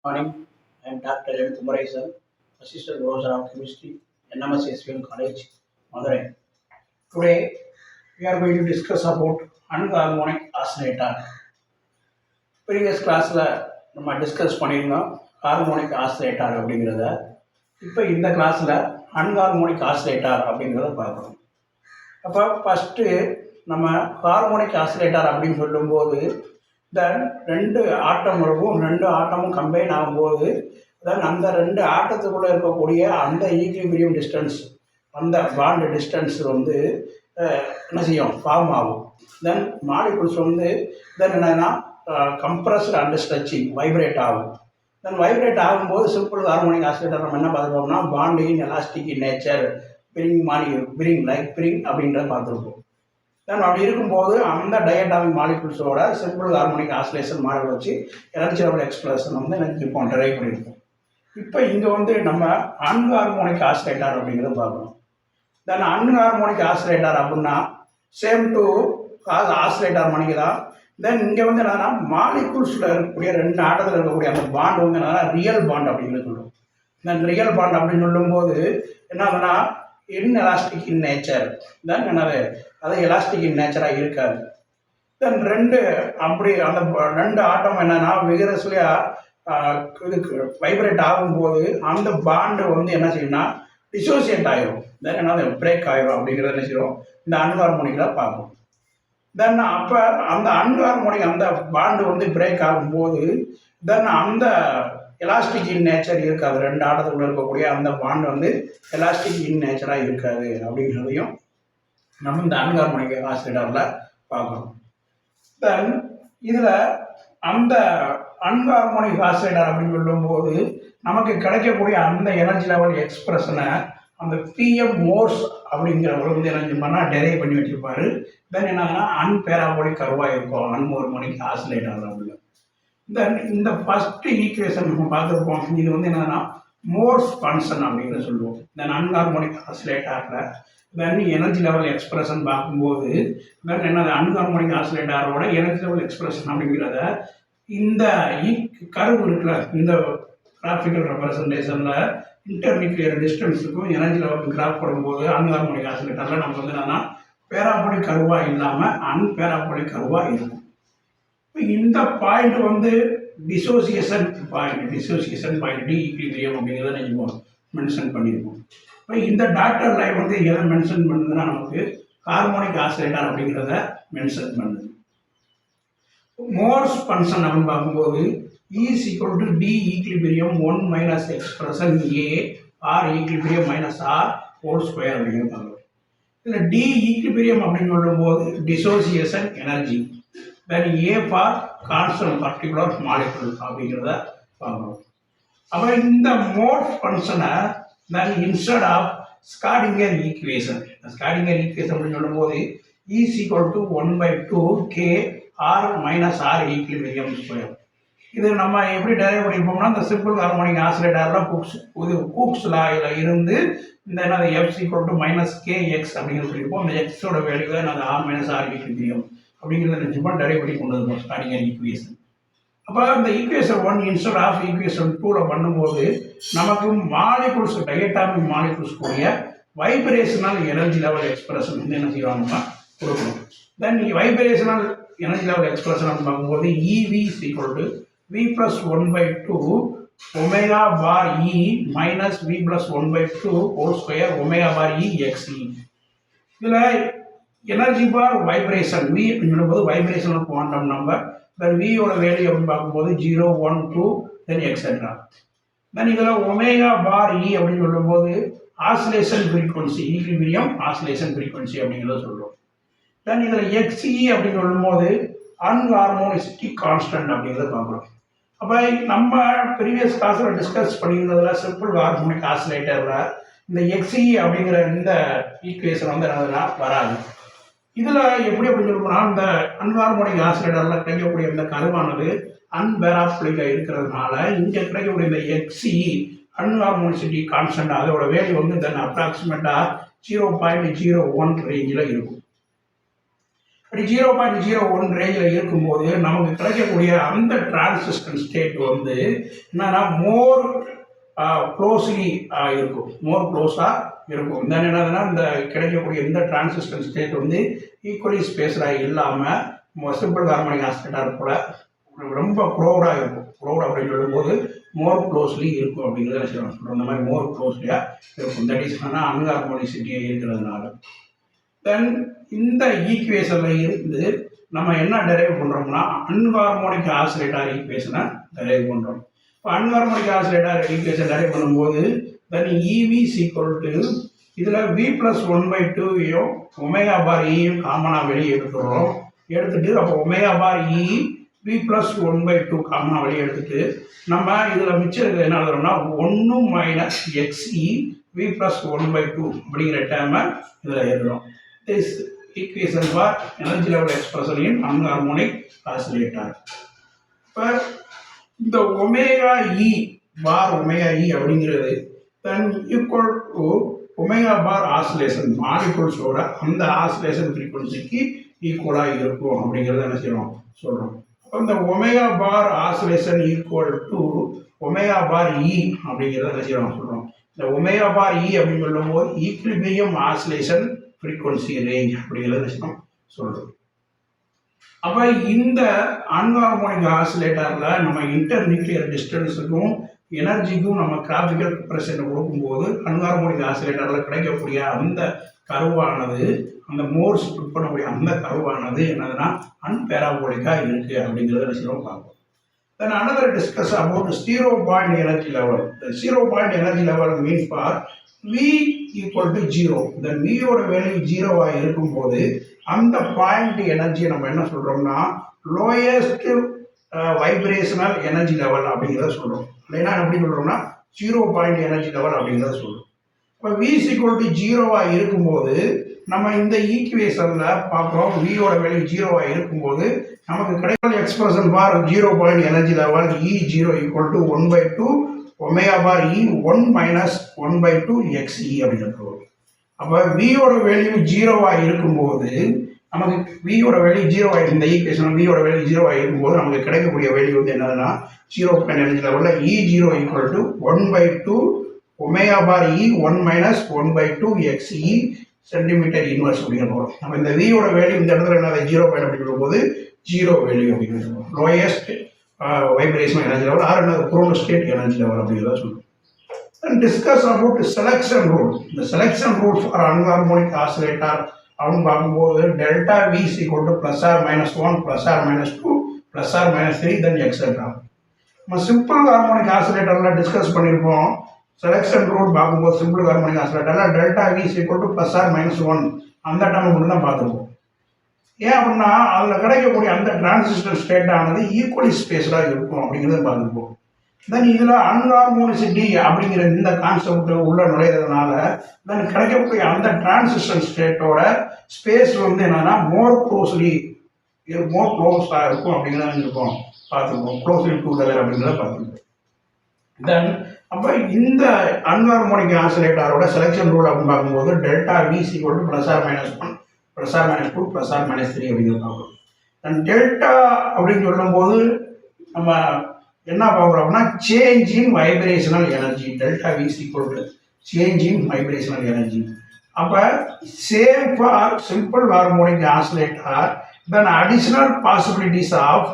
Morning. I am Dr. M. Kumarasan, Assistant Professor of Chemistry, NMS SVM College, Madurai. Today, we are going to discuss about anharmonic oscillator. Previous கிளாஸில் நம்ம discuss பண்ணியிருந்தோம் harmonic ஆசிலேட்டார் அப்படிங்கிறத. இப்போ இந்த கிளாஸில் anharmonic ஆசிலேட்டார் அப்படிங்கிறத பார்க்கணும். அப்போ ஃபஸ்ட்டு நம்ம ஹார்மோனிக் ஆசிலேட்டார் அப்படின்னு சொல்லும்போது தென் ரெண்டு ஆட்டம் இருக்கும், ரெண்டு ஆட்டமும் கம்பைன் ஆகும்போது தென் அந்த ரெண்டு ஆட்டத்துக்குள்ளே இருக்கக்கூடிய அந்த ஈக்லிபிரியம் டிஸ்டன்ஸ், அந்த பாண்ட் டிஸ்டன்ஸ் வந்து என்ன செய்யும், ஃபார்ம் ஆகும். தென் மாலிகுல்ஸ் வந்து தென் என்னன்னா கம்ப்ரஸ்டு அண்ட் ஸ்ட்ரெச்சிங் வைப்ரேட் ஆகும். தென் வைப்ரேட் ஆகும்போது சிம்பிள் ஹார்மோனிக் ஆசிலேட்டர் நம்ம என்ன பார்த்துருப்போம்னா bond in elastic in nature, spring அப்படின்றத பார்த்துருப்போம். தென் அப்படி இருக்கும்போது அந்த டயட்டாமிக் மாலிகுல்ஸோட சிம்பிள் ஹார்மோனிக் ஆசிலேஷன் மாடல் வச்சு எனர்ஜி லெவல் எக்ஸ்பிரஷன் வந்து எனக்கு இப்போ டெரைவ் பண்ணியிருக்கோம். இப்போ இங்கே வந்து நம்ம அன்ஹார்மோனிக் ஆசிலேட்டர் அப்படிங்கிறத பார்க்கணும். தென் அன்ஹார்மோனிக் ஆசிலேட்டர் அப்படின்னா சேம் டு ஆசிலேட்டர் மணிக்கு தான். தென் இங்கே வந்து என்னன்னா மாலிகுல்ஸில் இருக்கக்கூடிய ரெண்டு ஆட்டத்தில் இருக்கக்கூடிய அந்த பாண்ட் வந்து என்னன்னா ரியல் பாண்ட் அப்படின்னு சொல்லுவோம். தென் ரியல் பாண்ட் அப்படின்னு சொல்லும்போது என்னன்னா இன்எலாஸ்டிக் இன் நேச்சர், தென் என்னது அது எலாஸ்டிக் இன் நேச்சராக இருக்காது. தென் ரெண்டு அப்படி அந்த ரெண்டு ஆட்டம் என்னன்னா விகரஸ்லியாக இதுக்கு வைப்ரேட் ஆகும்போது அந்த பாண்டு வந்து என்ன செய்யணும்னா டிசோசியேட் ஆகிரும், தென் என்னது பிரேக் ஆகிரும் அப்படிங்கிறத என்ன செய்யும் இந்த அன்ஹார்மோனிக்கில் பார்க்கும். தென் அப்போ அந்த அன்ஹார்மோனிக் அந்த பாண்டு வந்து பிரேக் ஆகும்போது தென் அந்த எலாஸ்டிக் இன் நேச்சர் இருக்காது, ரெண்டு ஆட்டத்துக்குள்ள இருக்கக்கூடிய அந்த பாண்ட் வந்து எலாஸ்டிக் இன் நேச்சராக இருக்காது அப்படிங்கிறதையும் நம்ம இந்த அன்ஹார்மோனிக் ஆசிலேட்டரில் பார்க்கணும். தென் இதில் அந்த அன்ஹார்மோனிக் ஆசிலேட்டர் அப்படின்னு சொல்லும்போது நமக்கு கிடைக்கக்கூடிய அந்த எனர்ஜி லெவல் எக்ஸ்பிரஷனை அந்த பிஎம் மோர்ஸ் அப்படிங்கிறவர் வந்து என்ன பண்ணால் டெரைவ் பண்ணி வச்சுருப்பாரு. தென் என்னன்னா அன்பேராபோலிக் கர்வாக இருக்கும் அன்ஹார்மோனிக் ஆசிலேட்டர் அப்படின்னு. தென் இந்த ஃபர்ஸ்ட் ஈக்குவேஷன் நம்ம பார்த்துருப்போம். இது வந்து என்னன்னா மோர்ஸ் ஃபங்க்ஷன் அப்படிங்கிறத சொல்லுவோம். தென் அன்ஹார்மோனிக் ஆசிலேட்டரில் தென் எனர்ஜி லெவல் எக்ஸ்பிரஷன் பார்க்கும்போது தென் என்னது அன்ஹார்மோனிக் ஆசிலேட்டரோட எனர்ஜி லெவல் எக்ஸ்பிரஷன் அப்படிங்கிறத இந்த கர்வ் இருக்குல்ல, இந்த கிராஃபிக்கல் ரெப்ரசன்டேஷனில் இன்டர்நியூக்ளியர் டிஸ்டன்ஸுக்கும் எனர்ஜி லெவலுக்கு கிராஃப் போடும்போது அன்ஹார்மோனிக் ஆசிலேட்டரில் நமக்கு வந்து என்னன்னா பேராபோலிக் கர்வாக இல்லாமல் அன்பேராபோலிக் கர்வாக இருக்கும். இந்த பாயிண்ட் வந்து டிசோசியேஷன் பாயிண்ட் டி ஈக்லிபிரியம் அப்படிங்கிறத நீங்கள் மென்ஷன் பண்ணியிருக்கோம். இப்போ இந்த டாக்டர் லைன் வந்து எதை மென்ஷன் பண்ணுதுன்னா நமக்கு ஹார்மோனிக் ஆசிலேட்டர் அப்படிங்கிறத மென்ஷன் பண்ணுது. மோர்ஸ் ஃபங்க்ஷன் அப்படின்னு பார்க்கும்போது is equal to D equilibrium 1 minus expression A R equilibrium minus R whole square அப்படிங்கிறது பார்க்குறோம். இதில் டி ஈக்லிபிரியம் அப்படின்னு சொல்லும்போது dissociation energy, then A for constant particular molecule அப்படிங்கிறத பார்க்குறோம். அப்புறம் இந்த மோர்ஸ் ஃபங்க்ஷனை then instead of Schrodinger equation அப்படின்னு சொல்லும்போது is equal to 1/2 K R minus R equilibrium square. இது நம்ம எப்படி டெரைவ் பண்ணியிருப்போம்னா இந்த சிம்பிள் ஹார்மோனிக் ஆசிலேட்டரில் கூக்ஸ் லாயில் இருந்து இந்த என்னது F equal to minus K X அப்படிங்கிறது சொல்லியிருப்போம். அந்த எக்ஸோட வேல்யூ தான் என்னது ஆர் மைனஸ் ஆர் ஈக்லிபிரியம் அப்படிங்கிறத நினச்சிப்போம் டெரைவ் பண்ணி கொண்டு வந்துருப்போம் ஸ்காடிங்கர் ஈக்குவேஷன். அப்போ இந்த ஈக்குவேஷன் 1 இன்ஸ்டெட் ஆஃப் ஈக்குவேஷன் 2ல பண்ணும்போது நமக்கு மாலிகுல்ஸ் டயட்டாமிக் மாலிகுல்ஸ் கூடிய வைப்ரேஷனல் எனர்ஜி லெவல் எக்ஸ்பிரஷன் வந்து என்ன செய்வாங்கன்னா கொடுக்கணும். Then vibrational energy level expression பார்க்கும்போது E v is equal to v plus 1/2 omega bar e minus v plus 1/2 whole square omega bar e x e. இதில் எனர்ஜி பார் வைப்ரேஷன் வி அப்படின்னு சொல்லும்போது vibrational quantum number, then வியோட value அப்படின்னு பார்க்கும்போது 0, 1, 2 தென் etcetera. தென் இதில் omega bar இ அப்படின்னு சொல்லும்போது oscillation frequency, equilibrium oscillation frequency அப்படிங்கிறத சொல்கிறோம். தென் இதில் எக்ஸ்இ அப்படின்னு சொல்லும்போது அன்ஹார்மோனிசிட்டி கான்ஸ்டன்ட் அப்படிங்கிறத பார்க்குறோம். அப்போ நம்ம ப்ரீவியஸ் கிளாஸில் டிஸ்கஸ் பண்ணியிருந்ததில் சிம்பிள் ஹார்மோனிக் ஆசிலேட்டரில் இந்த எக்ஸ்இ அப்படிங்கிற இந்த ஈக்குவேஷன் வந்து என்னதுன்னா வராது. இதில் எப்படி அப்படின்னு சொல்லணும்னா இந்த அன்ஹார்மோனிக் ஆசிலேட்டரில் கிடைக்கக்கூடிய இந்த கருவானது அன்பேராபோலிக்காக இருக்கிறதுனால இங்கே கிடைக்கக்கூடிய இந்த எக்ஸ்இ அன்ஹார்மோனிசிட்டி கான்ஸ்டன்ட் அதோட வேல்யூ வந்து தென் அப்ராக்சிமேட்டாக 0.01 ரேஞ்சில் இருக்கும். அப்படி 0.01 ரேஞ்சில் இருக்கும்போது நமக்கு கிடைக்கக்கூடிய அந்த டிரான்சிஸ்டன் ஸ்டேட் வந்து என்னன்னா மோர் க்ளோஸ்லி இருக்கும், மோர் க்ளோஸாக இருக்கும். தென் என்னதுன்னா இந்த கிடைக்கக்கூடிய இந்த டிரான்சிஸ்டன் ஸ்டேட் வந்து ஈக்குவலி ஸ்பேஸ்டாக இல்லாமல் சிம்பிள் ஹார்மோனிக் ஆசிலேட்டர் கூட ரொம்ப க்ளோடாக இருக்கும். க்ளோட் அப்படின்னு சொல்லும்போது மோர் க்ளோஸ்லி இருக்கும் அப்படிங்கிறத சொல்கிறோம். இந்த மாதிரி மோர் க்ளோஸ்லியாக இருக்கும். தட் இஸ் ஆனால் அன்ஹார்மோனிசிட்டியாக இருக்கிறதுனால. தென் இந்த ஈக்குவேஷனில் இருந்து நம்ம என்ன டெரைவ் பண்ணுறோம்னா அன்ஹார்மோனிக் ஆசிலேட்டர் ஈக்குவேஷனை டெரைவ் பண்ணுறோம். இப்போ அன்ஹார்மோனிக் ஆசிலேட்டர் ஈக்குவேஷன் டெரைவ் பண்ணும்போது தென் EV ஈக்குவல் டு இதில் V+1/2 ஒமேகா பார் ஈயும் காமனாக வெளியே எடுத்துடுறோம். எடுத்துட்டு அப்போ ஒமேகா பார் இ V+1/2 காமனாக வெளியே எடுத்துட்டு நம்ம இதில் மிச்சம் இருக்கிறது என்ன எழுதுறோம்னா 1 - XE V+1/2 அப்படிங்கிற டேமை இதில் எழுதுறோம். This equation for energy level expression in anharmonic oscillator. இப்போ இந்த omega e bar omega e அப்படிங்கிறது then equal to omega bar oscillation மாலிகூல்ஸோட அந்த ஆசிலேஷன் ஃப்ரீக்வன்சிக்கு ஈக்குவலாக இருக்கும் அப்படிங்கிறத என்ன செய்யணும் சொல்கிறோம். இந்த omega bar oscillation equal to omega bar e அப்படிங்கிறத என்ன செய்யணும் சொல்கிறோம். இந்த ஒமேகா பார் இ அப்படின்னு சொல்லும்போது ஈக்விலிபிரியம் ஆசிலேஷன் ஃப்ரீக்வன்சி ரேஞ்ச் அப்படிங்கிறத என்ன செய்யணும் சொல்கிறோம். அப்போ இந்த அன்ஹார்மோனிக் ஆசிலேட்டரில் நம்ம இன்டர் நியூக்ளியர் டிஸ்டன்ஸுக்கும் எனர்ஜிக்கும் நம்ம கிராஃபிக்கல் ப்ரெசென்ட் கொடுக்கும்போது அன்ஹார்மோனிக் ஆசிலேட்டரில் கிடைக்கக்கூடிய அந்த கருவானது அந்த மோர் ஸ்பிட் பண்ணக்கூடிய அந்த கருவானது என்னதுன்னா அன்பேராபோலிக்காக இருக்குது அப்படிங்கிறத நிச்சயம் பார்ப்போம். Then another discuss about 0 point energy level. 0 point energy level mean for V equal to 0. இந்த வியோட வேல்யூ 0வாக இருக்கும்போது அந்த பாயிண்ட் எனர்ஜியை நம்ம என்ன சொல்கிறோம்னா லோயஸ்ட் வைப்ரேஷனல் எனர்ஜி லெவல் அப்படிங்கிறத சொல்கிறோம். இல்லைன்னா எப்படி சொல்கிறோம்னா 0 பாயிண்ட் எனர்ஜி லெவல் அப்படிங்கிறத சொல்கிறோம். இப்போ V ஈக்குவல் டு 0வாக இருக்கும்போது நம்ம இந்த ஈக்குவேஷனில் பார்க்குறோம் வியோட வேல்யூ 0வாக இருக்கும்போது நமக்கு கிடைக்கிற expression bar 0 point energy level E0 equal to 1/2 omega bar E 1 - 1/2 XE அப்படின்னு. அப்போ வியோட வேல்யூ 0வாக இருக்கும்போது நமக்கு வியோட வேல்யூ 0வாக இந்த ஈக்குவேஷன் வியோட வேல்யூ 0வாக இருக்கும்போது நமக்கு கிடைக்கக்கூடிய வேல்யூ வந்து என்னதுன்னா 0 பாயிண்ட் எனர்ஜி லெவலில் E0 equal to 1/2 omega bar E 1 - 1/2 XE centimetre inverse அப்படிங்கிற போகிறோம். நம்ம இந்த வியோட வேல்யூ இந்த இடத்துல என்ன 0 பாயிண்ட் அப்படி சொல்லும்போது 0 வேல்யூ அப்படிங்கிறது lowest vibration energy level or என்ன க்ரோனோ ஸ்டேட் எனர்ஜி லெவல் அப்படிங்கிறத சொல்லுவோம். And discuss about the selection rule. The selection rule for anharmonic oscillator அப்படின்னு பார்க்கும்போது delta V is equal to +or -1 +or -2 +or -3 then etc. நம்ம simple harmonic ஆசிலேட்டரில் discuss பண்ணியிருப்போம். Selection rule பார்க்கும்போது simple harmonic ஆசிலேட்டரில் delta V is equal to +or -1 அந்த time மட்டும் தான் பார்த்துருப்போம். ஏன் அப்படின்னா அதில் கிடைக்கக்கூடிய அந்த டிரான்சிஸ்டர் ஸ்டேட் ஆனது ஈக்குவலி ஸ்பேஸ்டாக இருக்கும் அப்படிங்கிறத பார்த்துருப்போம். தென் இதில் அன்ஹார்மோனிசிட்டி அப்படிங்கிற இந்த கான்செப்ட் உள்ள நுழையிறதுனால தென் கிடைக்கக்கூடிய அந்த டிரான்சிஸ்டர் ஸ்டேட்டோட ஸ்பேஸ் வந்து என்னன்னா மோர் க்ளோஸ்லி இருக்கும் அப்படிங்கிறத இருக்கும் பார்த்துருப்போம். க்ளோஸ்லி டுகெதர் அப்படிங்கிறத பார்த்துருப்போம். தென் அப்போ இந்த அன்ஹார்மோனிக் ஆசிலேட்டரோட செலெக்ஷன் ரூல் அப்படின்னு பார்க்கும்போது delta V is equal to +or -1 +or -2 +or -3 அப்படிங்கிறத பார்க்கணும். தென் டெல்டா அப்படின்னு சொல்லும்போது நம்ம என்ன பார்க்குறோம்னா change in vibrational energy. Delta V is equal to change in vibrational energy. அப்போ same for simple harmonic oscillator then additional possibilities of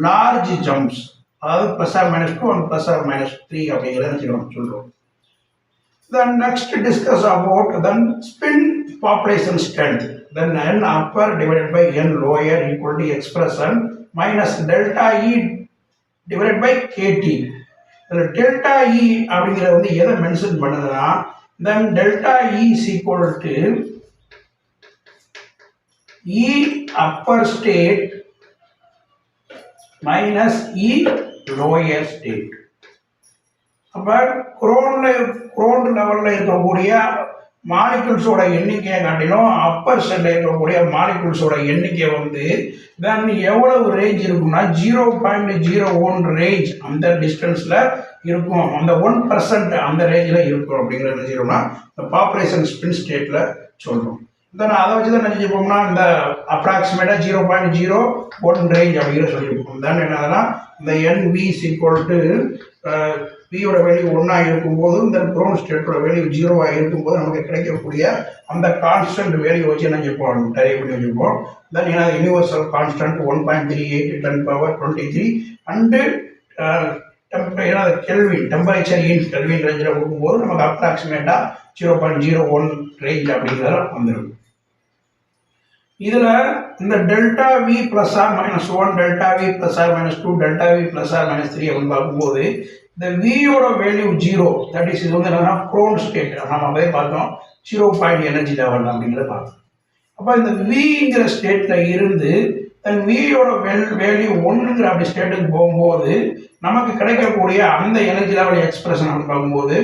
large jumps அதாவது +or -2 and +or -3 அப்படிங்கிறத சொல்கிறோம். Then next discuss about then spin population strength. Then n upper divided by n lower equal to expression minus delta E divided by KT. Delta E அப்படிங்கிறத வந்து எதை mention பண்ணுதுன்னா then delta E is equal to E upper state minus E lower state. அப்போ grown லெவலில் இருக்கக்கூடிய மாலிகுல்ஸோட எண்ணிக்கையை காட்டிலும் அப்பர் ஸ்டேட்டில் இருக்கக்கூடிய மாலிகுல்ஸோட எண்ணிக்கை வந்து தென் எவ்வளவு ரேஞ்ச் இருக்கும்னா 0.01 ரேஞ்ச் அந்த டிஸ்டன்ஸில் இருக்கும். அந்த 1% அந்த ரேஞ்சில் இருக்கும் அப்படிங்கிறத என்ன செய்யறோம்னா இந்த பாப்புலேஷன் ஸ்பின் ஸ்டேட்டில் சொல்கிறோம். தென் அதை வச்சு தான் நினைச்சிருப்போம்னா இந்த அப்ராக்சிமேட்டாக 0.01 ரேஞ்ச் அப்படிங்கிற சொல்லியிருப்போம். தென் என்னதுன்னா இந்த NV ஈக்குவல் டு வியோட வேல்யூ 1 இருக்கும்போது இந்த க்ரௌண்ட் ஸ்டேட்டோட வேல்யூ 0 இருக்கும்போது நமக்கு கிடைக்கக்கூடிய அந்த கான்ஸ்டன்ட் வேல்யூ வச்சு என்ன செய்வோம் டெரைவ் பண்ணி வச்சுருப்போம். தென் ஏன்னா universal constant 1.38 10^23 and kelvin temperature in kelvin ரேஞ்சில் கொடுக்கும்போது நமக்கு அப்ராக்சிமேட்டாக 0.01 ரேஞ்ச் அப்படிங்கிறத வந்துடும். இதில் இந்த delta V plus R -1 delta V plus R -2 delta V plus R -3 அப்படின்னு பார்க்கும்போது இந்த வியோட வேல்யூ 0, தட் இஸ் இது வந்து என்னன்னா க்ரோன் ஸ்டேட். நம்ம அதே பார்த்தோம் 0 எனர்ஜி லெவல் அப்படிங்கிறத பார்த்தோம். அப்போ இந்த விங்கிற ஸ்டேட்டில் இருந்து தன் வியோட வேல்யூ 1ங்கிற அப்படி ஸ்டேட்டுக்கு போகும்போது நமக்கு கிடைக்கக்கூடிய அந்த எனர்ஜி லெவல் எக்ஸ்பிரஷன் அப்படின்னு பார்க்கும்போது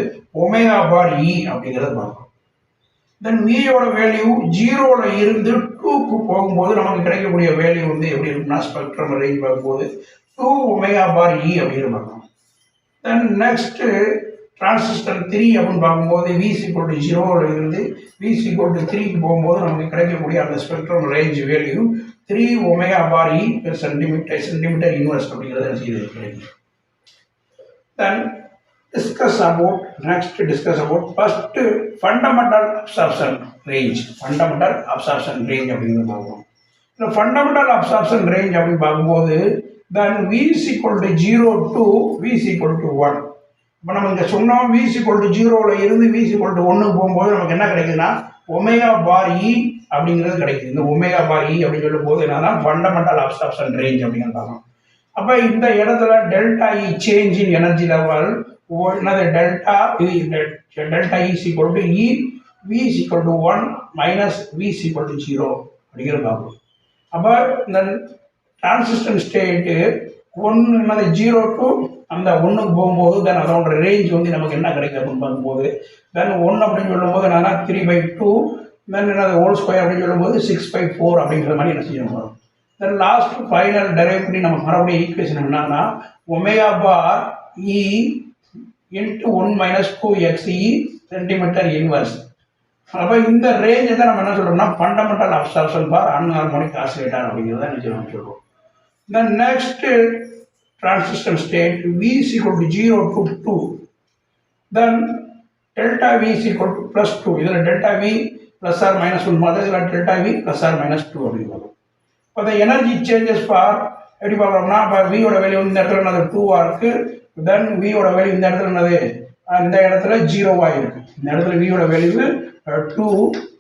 ஒமேகா பார் இ அப்படிங்கிறத பார்க்கணும். தென் வியோட வேல்யூ 0ல இருந்து 2க்கு போகும்போது நமக்கு கிடைக்கக்கூடிய வேல்யூ வந்து எப்படி இருக்குன்னா ஸ்பெக்ட்ரம் ரேஞ்ச் பார்க்கும்போது 2 ஒமேகா பார் இ அப்படின்னு பார்க்கணும். தென் நெக்ஸ்ட் டிரான்சிஸ்டர் 3 அப்படின்னு பார்க்கும்போது V = 0ல இருந்து V = 3க்கு போகும்போது நமக்கு கிடைக்கக்கூடிய அந்த spectrum range value 3 omega bar e centimetre inverse அப்படிங்கிறத கிடைக்கும். தென் discuss about first fundamental absorption range அப்படிங்கிறது பார்ப்போம். இந்த ஃபண்டமெண்டல் அப்சார்ப்ஷன் ரேஞ்ச் அப்படின்னு பார்க்கும்போது then V = 0 to V = 1. இப்போ நம்ம இங்கே சொன்னோம் V = 0ல இருந்து V = 1க்கு போகும்போது நமக்கு என்ன கிடைக்குதுன்னா ஒமேகா பார் இ அப்படிங்கிறது கிடைக்குது. இந்த ஒமேகா பார் இ அப்படின்னு சொல்லும் போது என்னன்னா ஃபண்டமெண்டல் அப்சார்ப்ஷன் ரேஞ்ச் அப்படிங்கிறது பார்க்கணும். அப்போ இந்த இடத்துல delta E change in energy level என்னது டெல்டா இ = E V = 1 minus V = 0 அப்படிங்கிறது பார்க்கணும். அப்போ இந்த டிரான்சிஸ்டர் ஸ்டேட்டு 1 என்னது 0 to அந்த 1க்கு போகும்போது தென் அதோட ரேஞ்ச் வந்து நமக்கு என்ன கிடைக்கும் அப்படின்னு பார்க்கும்போது தென் 1 அப்படின்னு சொல்லும்போது என்னன்னா 3/2 தென் என்னது ஹோல் ஸ்கொயர் அப்படின்னு சொல்லும்போது 6/4 அப்படிங்கிற மாதிரி என்ன செய்யணும். தென் லாஸ்ட் ஃபைனல் டெரைவ் பண்ணி நம்ம மறுபடியும் ஈக்குவேஷன் என்னன்னா ஒமேகா பார் இ இன்ட்டு 1 - 2xe சென்டிமீட்டர் இன்வர்ஸ். அப்போ இந்த ரேஞ்சை தான் நம்ம என்ன சொல்கிறோம்னா ஃபண்டமெண்டல் அப்சார்ப்ஷன் பார் அன்ஹார்மோனிக் ஆசிலேட்டர் அப்படிங்கிறத என்ன சொல்கிறோம். Then next transistor state V = 0 to 2. Then delta V = +2. இதில் டெல்டா V +or -1 மாதிரி இதில் டெல்டா V +or -2 அப்படின்னு. இப்போ the energy changes for எப்படி பார்க்குறோம்னா இப்போ வியோட வேல்யூ இந்த இடத்துல என்னது 2ஆக இருக்குது. தென் வியோட வேல்யூ இந்த இடத்துல என்னது இந்த இடத்துல 0வா இருக்குது. இந்த இடத்துல வியோட வேல்யூ 2,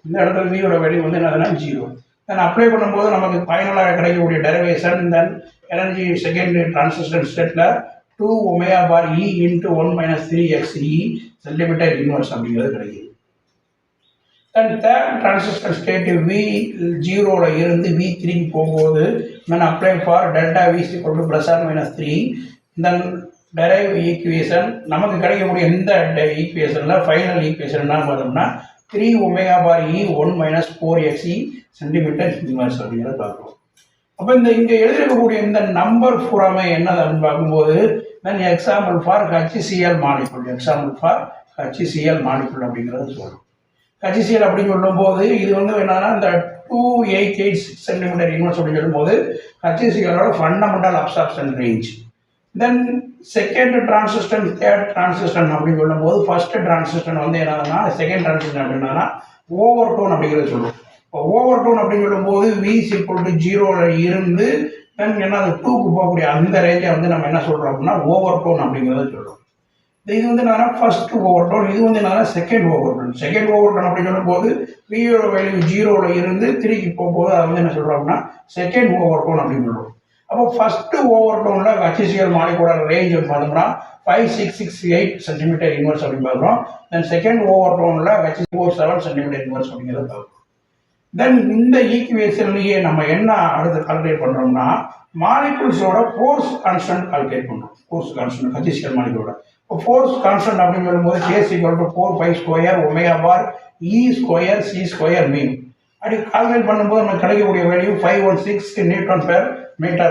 இந்த இடத்துல வியோட வேல்யூ வந்து என்னதுன்னா 0. தென் அப்ளை பண்ணும்போது நமக்கு ஃபைனலாக கிடைக்கக்கூடிய டெரிவேஷன் தென் எனர்ஜி செகண்ட் டிரான்சிஸ்டர் ஸ்டேட்டில் 2 ஒமேகா பார் இ இன்ட்டு 1 - 3xe சென்டிமீட்டர் இன்வர்ஸ் அப்படிங்கிறது கிடைக்குது. Then third transistor state V 0ல இருந்து V3க்கு போகும்போது தென் apply for delta V = +or -3. Then derive equation நமக்கு கிடைக்கக்கூடிய இந்த ஈக்குவேஷனில் ஃபைனல் ஈக்குவேஷன் என்ன பார்த்தோம்னா 3 ஒமேகா பார் இ 1 - 4xe சென்டிமீட்டர் இன்வர்ஸ் அப்படிங்கிறத பார்க்குறோம். அப்போ இந்த இங்கே எழுதிருக்கக்கூடிய இந்த நம்பர் பூராமே என்னது அப்படின்னு பார்க்கும்போது then example for HCl molecule அப்படிங்கிறத சொல்கிறோம். HCl அப்படின்னு சொல்லும்போது இது வந்து என்னன்னா இந்த 2886 சென்டிமீட்டர் இன்வர்ஸ் அப்படின்னு சொல்லும்போது HClோட fundamental absorption range. Then second transistor third transistor அப்படின்னு சொல்லும்போது ஃபர்ஸ்ட் டிரான்சிஸ்டர் வந்து என்னன்னா செகண்ட் டிரான்சிஸ்டர் அப்படின்னா ஓவர் டோன் அப்படிங்கிறத சொல்லுவோம். இப்போ ஓவர் டோன் அப்படின்னு சொல்லும்போது V = 0ல இருந்து தென் என்னது 2க்கு போகக்கூடிய அந்த ரேஞ்சை வந்து நம்ம என்ன சொல்கிறோம் அப்படின்னா ஓவர் டோன் அப்படிங்கிறத சொல்கிறோம். இது வந்து என்னன்னா ஃபர்ஸ்ட் ஓவர் டோன், இது வந்து என்னன்னா second overtone. Second overtone அப்படின்னு சொல்லும்போது வியோட வேல்யூ 0ல இருந்து 3க்கு போகும்போது அதை வந்து என்ன சொல்கிறோம் அப்படின்னா செகண்ட் ஓவர் டோன் அப்படின்னு சொல்லுவோம். அப்போ ஃபர்ஸ்ட் ஓவர் டோனில் HCl மாலிகுலர் ரேஞ்ச் பார்த்தோம்னா 5668 சென்டிமீட்டர் இன்வர்ஸ் அப்படின்னு பார்க்குறோம். தென் செகண்ட் ஓவர் டோனில் HCl 7 சென்டிமீட்டர் இன்வர்ஸ் அப்படிங்கிறத பார்க்குறோம். தென் இந்த ஈக்குவேஷன்லேயே நம்ம என்ன அடுத்து கால்குலேட் பண்ணுறோம்னா மாலிகுல்ஸோட ஃபோர்ஸ் கான்ஸ்டன்ட் கால்குலேட் பண்ணுறோம். ஃபோர்ஸ் கான்ஸ்டன்ட் HCl மாலிகுலோட இப்போ ஃபோர்ஸ் கான்ஸ்டன்ட் அப்படின்னு சொல்லும்போது K = 4π² ஒமேகா பார் E² C² மீன் அப்படி கால்குலேட் பண்ணும்போது நமக்கு கிடைக்கக்கூடிய வேல்யூ 516 Nm/m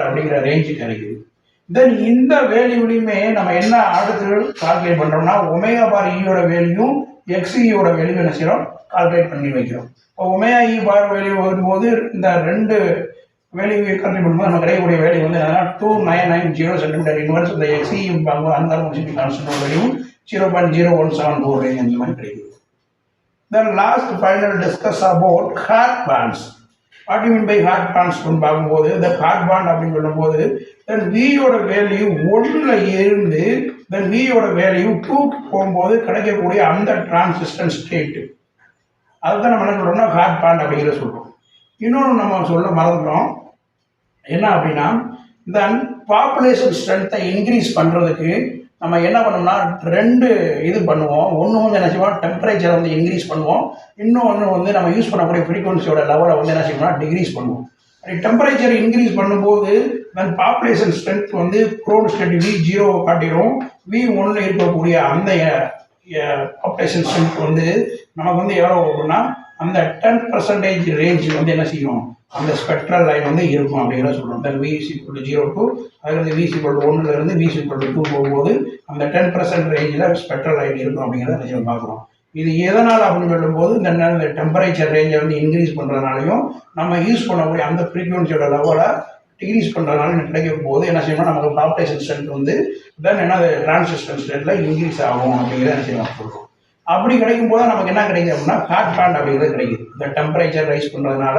அப்படிங்கிற ரேஞ்சு கிடைக்குது. தென் இந்த வேல்யூலையுமே நம்ம என்ன அடுத்து கால்குலேட் பண்ணுறோம்னா ஒமேகா பார் ஈயோட வேல்யூ XEயோட வேல்யூ என்ன செய்கிறோம் கால்குலேட் பண்ணி வைக்கிறோம். இப்போ ஒமேகா இ பார் வேல்யூ வரும்போது இந்த ரெண்டு வேல்யூ கல்குலேட் பண்ணும்போது நம்ம கிடைக்கக்கூடிய வேல்யூ வந்து என்னன்னா 2990 சென்டிமீட்டர் இன்வர்ஸ். இந்த எக்ஸி அன்கார்மோனிசிட்டி கான்ஸ்டன்ட் வேல்யூ 0.0174 ரேஞ்ச் அந்த மாதிரி கிடைக்குது. Then last final discuss about hard bonds. What do you mean by hard bonds ன்னு பார்க்கும்போது the hard bond அப்படின்னு சொல்லும்போது then V யோட வேல்யூ 1ல இருந்து then V யோட வேல்யூ 2க்கு போகும்போது கிடைக்கக்கூடிய அந்த டிரான்சிஸ்டன் ஸ்டேட் அதுதான் நம்ம என்ன சொல்றோம்னா hard bond அப்படிங்கிறத சொல்றோம். இன்னொன்று நம்ம சொல்ல மறந்துட்டோம் என்ன அப்படின்னா தென் பாப்புலேஷன் ஸ்ட்ரென்த்தை இன்க்ரீஸ் பண்ணுறதுக்கு நம்ம என்ன பண்ணோம்னா ரெண்டு இது பண்ணுவோம். ஒன்று வந்து என்ன செய்வோம், டெம்பரேச்சரை வந்து இன்க்ரீஸ் பண்ணுவோம். இன்னொன்று வந்து நம்ம யூஸ் பண்ணக்கூடிய ஃப்ரீக்வன்சியோட லெவலை வந்து என்ன செய்வோம்னா டிக்ரீஸ் பண்ணுவோம். டெம்பரேச்சர் இன்க்ரீஸ் பண்ணும்போது தென் பாப்புலேஷன் ஸ்ட்ரென்த் வந்து க்ரோன் ஸ்டேட் V0 காட்டிடும். V1 இருக்கக்கூடிய அந்த பாப்புலேஷன் ஸ்ட்ரென்த் வந்து நமக்கு வந்து எவ்வளோ அப்படின்னா அந்த 10% ரேஞ்ச் வந்து என்ன செய்யும், அந்த ஸ்பெக்ட்ரல் லைன் வந்து இருக்கும் அப்படிங்கிறத சொல்கிறோம். தென் V = 0 அதுலேருந்து V = 1லேருந்து V = 2 போகும்போது அந்த 10% ரேஞ்சில் ஸ்பெக்ட்ரல் லைன் இருக்கும் அப்படிங்கிறத நம்ம பார்க்குறோம். இது எதனால் அப்படின்னு சொல்லும்போது இந்த டெம்பரேச்சர் ரேஞ்சை வந்து இன்க்ரீஸ் பண்ணுறதுனாலையும் நம்ம யூஸ் பண்ணக்கூடிய அந்த ஃப்ரீக்வன்சியோட லெவலை டிக்ரீஸ் பண்ணுறதுனால கிடைக்கும் போது என்ன செய்யணும், நமக்கு பாப்புலேஷன் ஸ்ட்ரென்த் வந்து தென் என்ன டிரான்சிஸ்டன் ஸ்ட்ரென்த்தில் இன்க்ரீஸ் ஆகும் அப்படிங்கிறத என்ன செய்யணும் சொல்கிறோம். அப்படி கிடைக்கும் போது நமக்கு என்ன கிடைக்குது அப்படின்னா ஹாட் பேண்ட் அப்படிங்கிறது கிடைக்குது. இந்த டெம்பரேச்சர் ரைஸ் பண்ணுறதுனால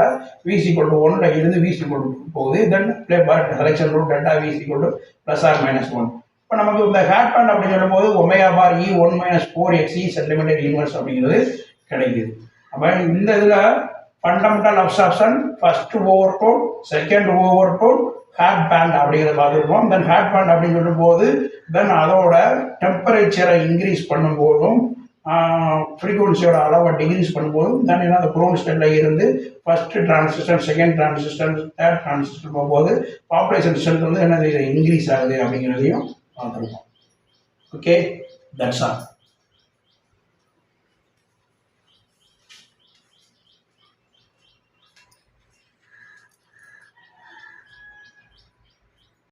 V = 1ல இருந்து V = 2 போகுது. Then play bar selection rule delta V = +or-1. இப்போ நமக்கு இந்த ஹாட் பேண்ட் அப்படின்னு சொல்லும்போது ஒமேகா பார் E1 - 4xe சென்டிமீட்டர் இன்வர்ஸ் அப்படிங்கிறது கிடைக்குது. அப்போ இந்த இதில் fundamental absorption, first overtone, second overtone, hot band அப்படிங்கிறத பார்த்துருப்போம். தென் ஹாட் பேண்ட் அப்படின்னு சொல்லும்போது தென் அதோட டெம்பரேச்சரை இன்க்ரீஸ் பண்ணும்போதும் ஃப்ரீக்வன்சியோட அளவை டிக்ரீஸ் பண்ணும்போது தென் என்ன அந்த க்ரோன் ஸ்டேட்டில் இருந்து first transistor, second transistor, third transistor போகும்போது பாப்புலேஷன் ஸ்ட்ரென்த் வந்து என்ன இன்க்ரீஸ் ஆகுது அப்படிங்கிறதையும் பார்த்துருக்கோம். Okay, that's all.